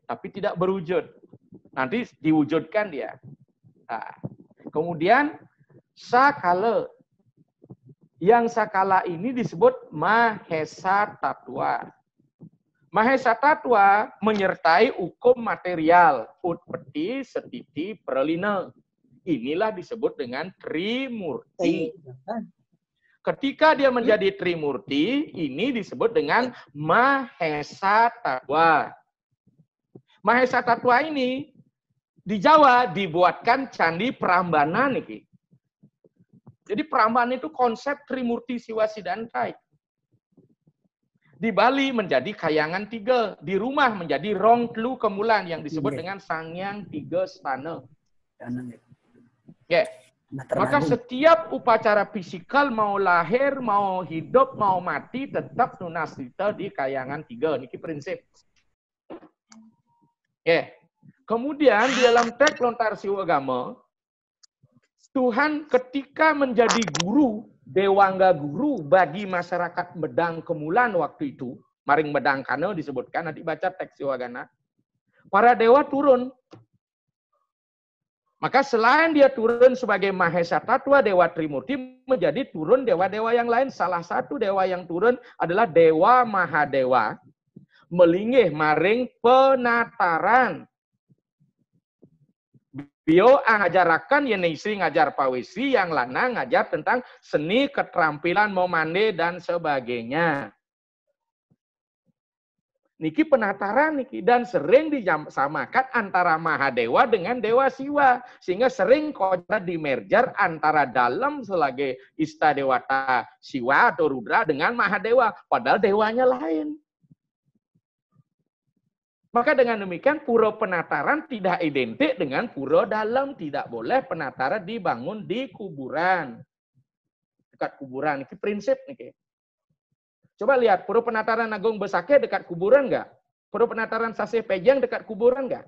Tapi tidak berwujud. Nanti diwujudkan dia. Nah, kemudian Sakala. Yang sakala ini disebut Mahesa Tattva. Mahesa Tattva menyertai hukum material, utpeti, setiti, perlina. Inilah disebut dengan Trimurti. Ketika dia menjadi Trimurti, ini disebut dengan Mahesa Tattva. Mahesa Tattva ini di Jawa dibuatkan Candi Prambanan nih. Jadi Prambanan itu konsep Trimurti Siwa Siddhanta. Di Bali menjadi Kayangan 3, di rumah menjadi Rong Telu Kemulan yang disebut dengan Sangyang 3 Stana. Maka setiap upacara fisikal mau lahir, mau hidup, mau mati tetap nunasita di Kayangan 3. Niki prinsip. Kemudian di dalam teks Lontar Siwagama, Tuhan ketika menjadi guru, Dewangga guru bagi masyarakat Medang Kemulan waktu itu, Maring Medang Kano disebutkan, nanti baca teks Siwagana, para dewa turun. Maka selain dia turun sebagai Mahesa Tattva, Dewa Trimurti, menjadi turun dewa-dewa yang lain. Salah satu dewa yang turun adalah Dewa Mahadewa, melinggih maring penataran. Bio ngajarakan yang istri ngajar pawisi, yang lanang ngajar tentang seni, keterampilan memande dan sebagainya. Niki penataran niki, dan sering disamakan antara Mahadewa dengan Dewa Siwa, sehingga sering kodra di merger antara dalam sebagai Istadewata Siwa atau Rudra dengan Mahadewa, padahal dewanya lain. Maka dengan demikian pura penataran tidak identik dengan pura dalam. Tidak boleh penataran dibangun di kuburan. Dekat kuburan. Ini prinsip. Nih. Coba lihat, pura penataran Agung Besake dekat kuburan enggak? Pura penataran Sasih Pejang dekat kuburan enggak?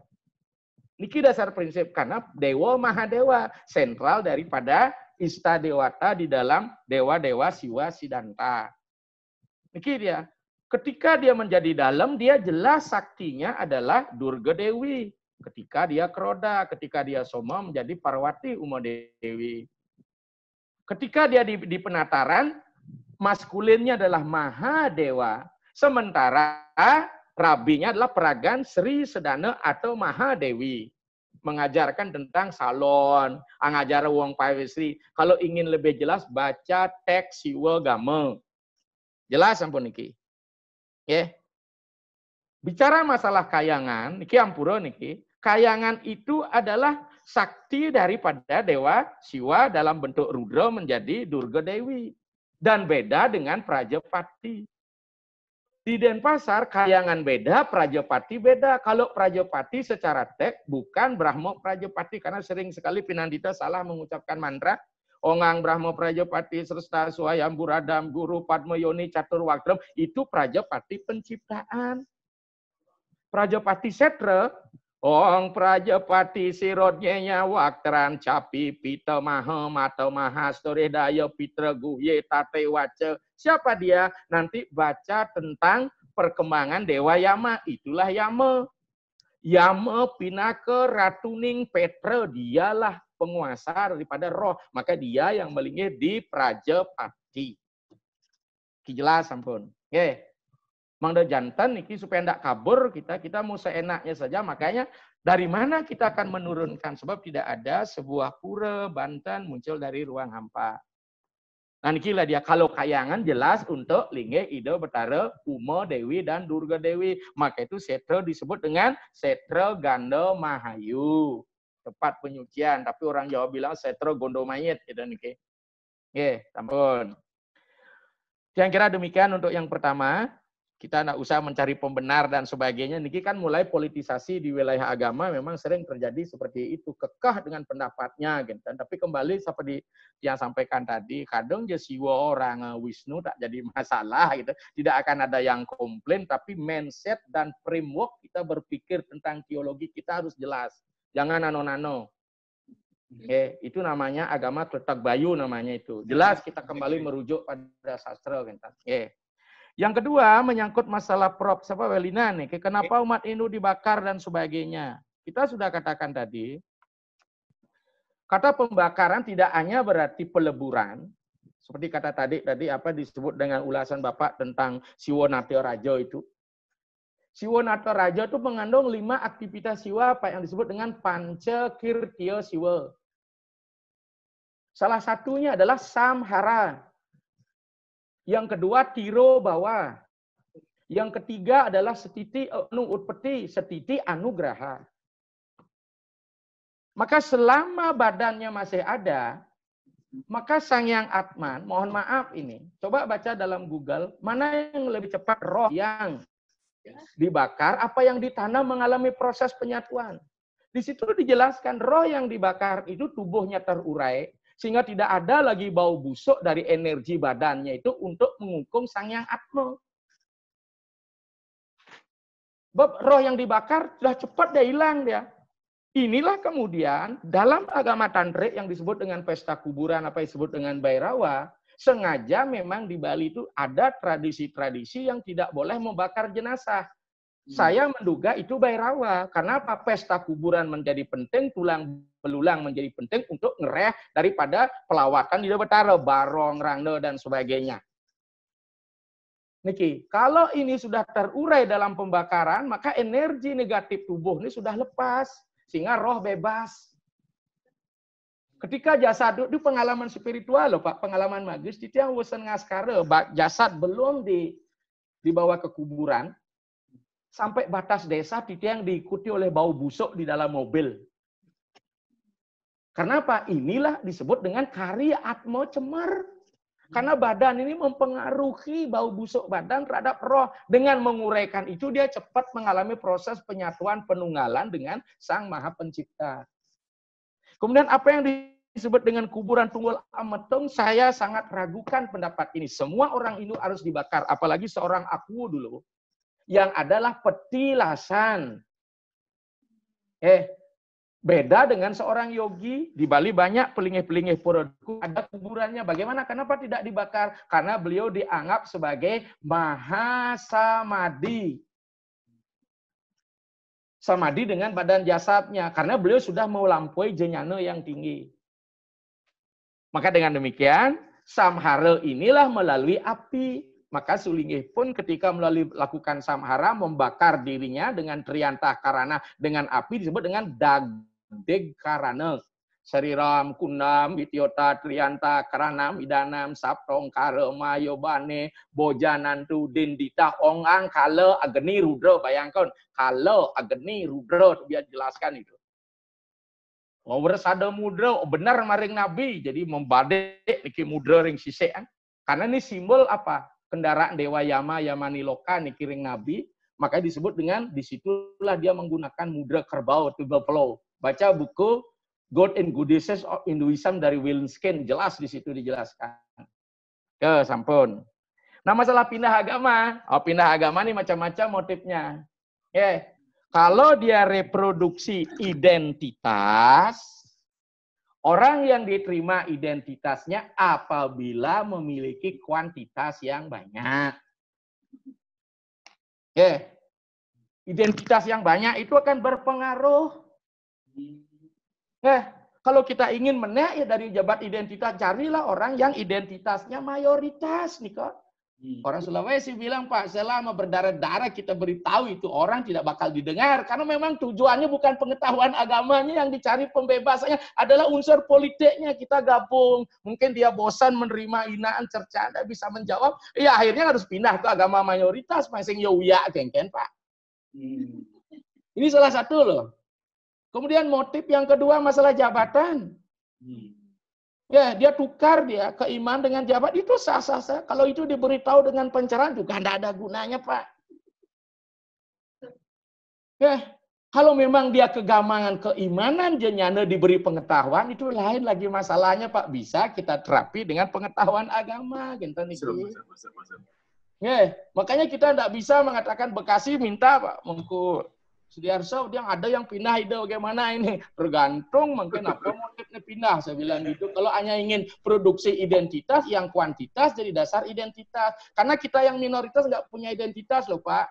Niki dasar prinsip. Karena Dewa Mahadewa. Sentral daripada Istadewata di dalam Dewa-Dewa Siwa Siddhanta. Niki dia. Ketika dia menjadi dalam, dia jelas saktinya adalah Durga Dewi. Ketika dia Kroda, ketika dia Soma menjadi Parwati Uma Dewi. Ketika dia di penataran, maskulinnya adalah Mahadewa. Sementara rabinya adalah peragan Sri Sedana atau Mahadewi. Mengajarkan tentang salon, ngajar wong pawesri. Kalau ingin lebih jelas, baca teks Siwagama. Jelas ampun niki. Bicara masalah kayangan, niki ampura niki, kayangan itu adalah sakti daripada Dewa Siwa dalam bentuk Rudra menjadi Durga Dewi. Dan beda dengan Prajapati. Di Denpasar, kayangan beda, Prajapati beda. Kalau Prajapati secara teks bukan Brahma Prajapati, karena sering sekali Pinandita salah mengucapkan mantra. Ongang Brahma Prajapati Sresta Swayambhu Radam Guru Padma Yoni Catur Waktram, itu Prajapati penciptaan. Prajapati Setra, Ong Prajapati Sirodnyenya Waktran Capi Pita Maha Mata Mahastore Daya Pitra Guye Tate Waca. Siapa dia? Nanti baca tentang perkembangan Dewa Yama. Itulah Yama. Yama Pinaka Ratuning Petra, dialah penguasa daripada roh, maka dia yang melinggih di Prajapati. Ki jelas sampun. Nggih. Mangda jantan niki supaya ndak kabur kita mau seenaknya saja, makanya dari mana kita akan menurunkan sebab tidak ada sebuah pura Banten muncul dari ruang hampa. Nah niki lah dia kalau kayangan jelas untuk Lingge, Ida, Betara, Uma Dewi dan Durga Dewi. Maka itu setra disebut dengan setra ganda Mahayu. Tepat penyucian, tapi orang Jawa bilang setra gondo mayit gitu niki. Nggih, sampun. Yang kira demikian untuk yang pertama. Kita tidak usah mencari pembenar dan sebagainya. Niki kan mulai politisasi di wilayah agama memang sering terjadi seperti itu. Kekeh dengan pendapatnya. Gitu. Tapi kembali seperti yang sampaikan tadi, kadang je siwa orang Wisnu tak jadi masalah. Gitu. Tidak akan ada yang komplain, tapi mindset dan framework kita berpikir tentang teologi kita harus jelas. Jangan nano-nano. Itu namanya agama tetak bayu namanya itu. Jelas kita kembali merujuk pada sastra. Gitu. Yang kedua menyangkut masalah prop siapa Welina nih, kenapa umat Hindu dibakar dan sebagainya. Kita sudah katakan tadi, kata pembakaran tidak hanya berarti peleburan, seperti kata tadi apa disebut dengan ulasan Bapak tentang Siwonatya Raja itu. Siwonatya Raja itu mengandung 5 aktivitas siwa apa yang disebut dengan Pancakirtya Siwa. Salah satunya adalah Samhara. Yang kedua, tiro bawa. Yang ketiga adalah setiti anu utpeti, setiti anugraha. Maka selama badannya masih ada, maka Sang Hyang Atman, mohon maaf ini, coba baca dalam Google, mana yang lebih cepat roh yang dibakar, apa yang ditanam mengalami proses penyatuan. Di situ dijelaskan roh yang dibakar itu tubuhnya terurai, sehingga tidak ada lagi bau busuk dari energi badannya itu untuk mengungkung Sang Hyang Atma. Bab roh yang dibakar sudah cepat dia hilang dia. Inilah kemudian dalam agama tantrik yang disebut dengan pesta kuburan, apa yang disebut dengan Bhairava, sengaja memang di Bali itu ada tradisi-tradisi yang tidak boleh membakar jenazah. Saya menduga itu Bhairava. Karena apa? Pesta kuburan menjadi penting, tulang belulang menjadi penting untuk ngereh daripada pelawatan di Betara, barong, rangda, dan sebagainya. Niki, kalau ini sudah terurai dalam pembakaran, maka energi negatif tubuh ini sudah lepas. Sehingga roh bebas. Ketika jasad itu pengalaman spiritual loh Pak, pengalaman magis, itu yang wesen ngaskara, jasad belum dibawa ke kuburan, sampai batas desa titik yang diikuti oleh bau busuk di dalam mobil. Karena apa? Inilah disebut dengan karya atma cemar. Karena badan ini mempengaruhi bau busuk badan terhadap roh. Dengan menguraikan itu dia cepat mengalami proses penyatuan penunggalan dengan Sang Maha Pencipta. Kemudian apa yang disebut dengan kuburan Tunggul Ametung, saya sangat ragukan pendapat ini. Semua orang Hindu harus dibakar, apalagi seorang aku dulu. Yang adalah petilasan. Beda dengan seorang yogi. Di Bali banyak pelingih-pelingih puraduku, ada kuburannya. Bagaimana? Kenapa tidak dibakar? Karena beliau dianggap sebagai Mahasamadhi. Samadhi dengan badan jasadnya. Karena beliau sudah melampaui jnana yang tinggi. Maka dengan demikian, samhara inilah melalui api. Maka Sulingih pun ketika melalui lakukan samhara membakar dirinya dengan triyantah karana dengan api disebut dengan dagdeg karana. Sariram kunam wityota triyantah karanam idanam saptong kara mayobane bojanantu dindita ongang kala agni rudra. Bayangkan kala agni rudra, dia jelaskan itu. Mau bersada mudra benar maring nabi, jadi membadek niki mudra ring sisik kan. Karena ini simbol apa? Kendaraan Dewa Yama, Yamaniloka, nikiring Nabi, maka disebut dengan, disitulah dia menggunakan mudra kerbau, to buffalo. Baca buku God and Goddesses of Hinduism dari Wilskin, jelas di situ dijelaskan. Sampun. Nah masalah pindah agama, pindah agama ini macam-macam motifnya. Kalau dia reproduksi identitas, orang yang diterima identitasnya apabila memiliki kuantitas yang banyak. Identitas yang banyak itu akan berpengaruh. Kalau kita ingin menaik dari jabat identitas, carilah orang yang identitasnya mayoritas nih kok. Orang Sulawesi bilang, Pak, selama berdarah-darah kita beritahu itu orang tidak bakal didengar. Karena memang tujuannya bukan pengetahuan agamanya, yang dicari pembebasannya adalah unsur politiknya. Kita gabung. Mungkin dia bosan menerima hinaan, cercaan, tidak bisa menjawab. Ya akhirnya harus pindah ke agama mayoritas. Masing yauya, geng-geng, Pak. Ini salah satu loh. Kemudian motif yang kedua masalah jabatan. Ya, dia tukar dia keiman dengan jabat, itu sah-sah saja. Kalau itu diberitahu dengan pencerahan juga tidak ada gunanya, Pak. Ya, kalau memang dia kegamangan keimanan, dia nyana diberi pengetahuan, itu lain lagi masalahnya, Pak. Bisa kita terapi dengan pengetahuan agama, gitu nih. Ya, makanya kita tidak bisa mengatakan Bekasi minta, Pak, Mengku Sudiarso, dia ada yang pindah ide bagaimana ini? Tergantung mungkin apa motifnya pindah. Saya bilang gitu. Kalau hanya ingin produksi identitas, yang kuantitas jadi dasar identitas. Karena kita yang minoritas nggak punya identitas loh, Pak.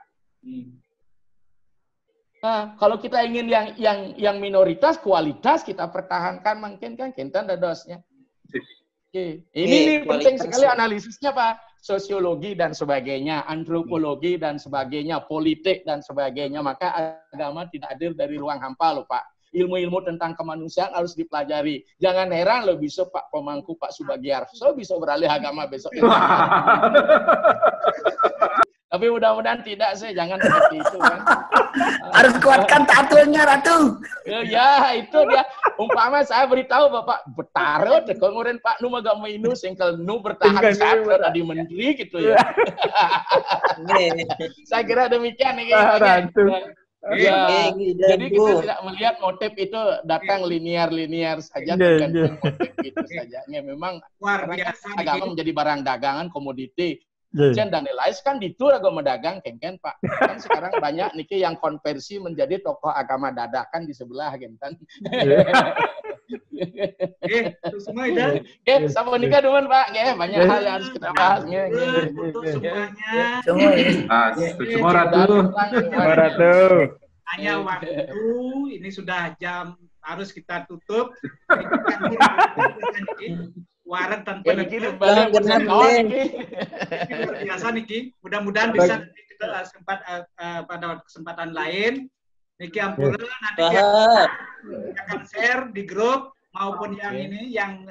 Nah, kalau kita ingin yang minoritas, kualitas kita pertahankan mungkin kan kita ada dosnya. Oke. Ini penting sekali analisisnya, Pak. Sosiologi dan sebagainya, antropologi dan sebagainya, politik dan sebagainya. Maka agama tidak hadir dari ruang hampa loh, Pak. Ilmu-ilmu tentang kemanusiaan harus dipelajari. Jangan heran loh bisa Pak Pemangku, Pak Subagiarso bisa beralih agama besok. Tapi mudah-mudahan tidak sih, jangan seperti itu kan. Harus kuatkan tatunya, Ratu. Ya, itu dia. Umpama saya beritahu Bapak bertaruh, kemudian Pak Nu agak mainu, singkel Nu bertahan saat tadi menteri gitu ya. Saya kira demikian nih. Ya, jadi kita tidak melihat motif itu datang linear saja, tergantung motif itu saja. Memang agama menjadi barang dagangan, komoditi. Dan lain kan itu agama dagang, kengken Pak. Kan sekarang banyak niki yang konversi menjadi tokoh agama dadakan di sebelah, kengken. Semua itu. Sama nikah duluan Pak, banyak hal yang harus kita bahas. Untuk semuanya. Semua Ratu. Hanya waktu ini sudah jam harus kita tutup. Waran tanpa luar biasa Niki. Mudah-mudahan bisa kita pada kesempatan lain. Niki Ampura nanti kita akan share di grup maupun yang ini yang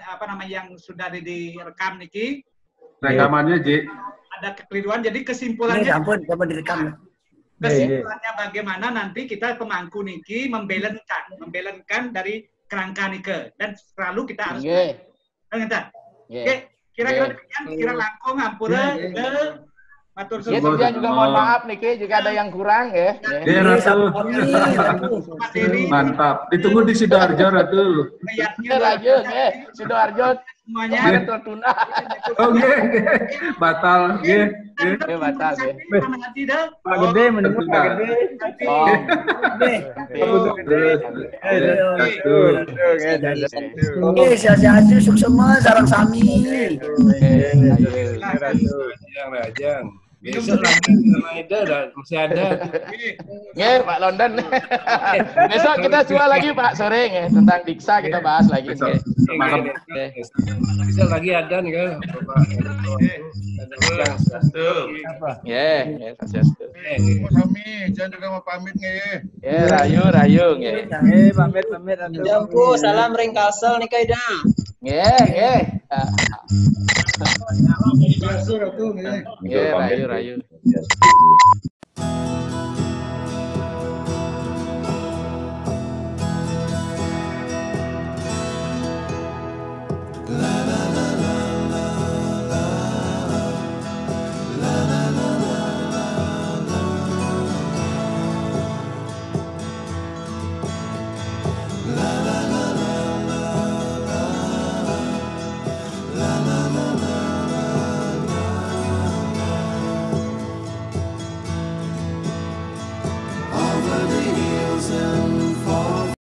yang sudah direkam Niki. Rekamannya J. Ada kekeliruan. Jadi kesimpulannya. Dapat direkam. Kesimpulannya bagaimana nanti kita pemangku Niki membelenkan dari kerangka Nike dan selalu kita harus. Oke, kira-kira demikian, kira langkung Ampura matur suwun. Dia juga mohon maaf Niki, juga ada yang kurang ya. Mantap. Ditunggu di Sidoarjo Ratu. Sidoarjo, Sidoarjo semuanya tertunda. Oke. Batal, batal ya. Pak Gede menunggu Pak Gede. Oke, sehat-sehat sukses semua, sarang sami. Rajang. Besok lagi sama Ida masih ada. Pak London. Besok kita jual lagi Pak sore tentang diksa kita bahas lagi. Besok lagi ada nih kan. Kami jangan juga mau pamit nih. Rayu. Pamit. Jampu, salam ring Kalsel nih Kaida. Rayu.